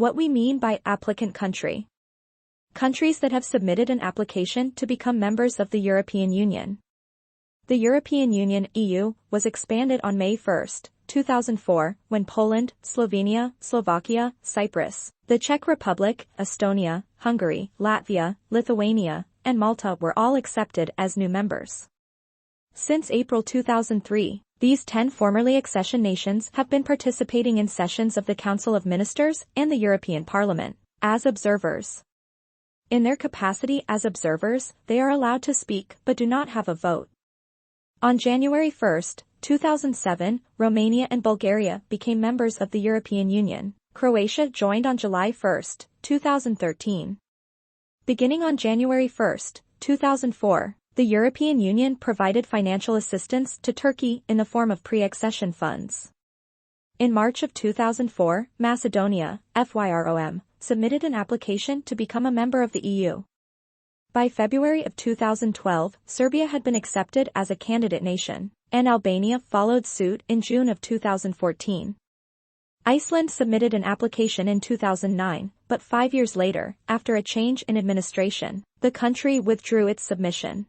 What we mean by applicant country. Countries that have submitted an application to become members of the European Union. The European Union (EU) was expanded on May 1, 2004, when Poland, Slovenia, Slovakia, Cyprus, the Czech Republic, Estonia, Hungary, Latvia, Lithuania, and Malta were all accepted as new members. Since April 2003, these 10 formerly accession nations have been participating in sessions of the Council of Ministers and the European Parliament as observers. In their capacity as observers, they are allowed to speak but do not have a vote. On January 1, 2007, Romania and Bulgaria became members of the European Union. Croatia joined on July 1, 2013. Beginning on January 1, 2004, the European Union provided financial assistance to Turkey in the form of pre-accession funds. In March of 2004, Macedonia, FYROM, submitted an application to become a member of the EU. By February of 2012, Serbia had been accepted as a candidate nation, and Albania followed suit in June of 2014. Iceland submitted an application in 2009, but 5 years later, after a change in administration, the country withdrew its submission.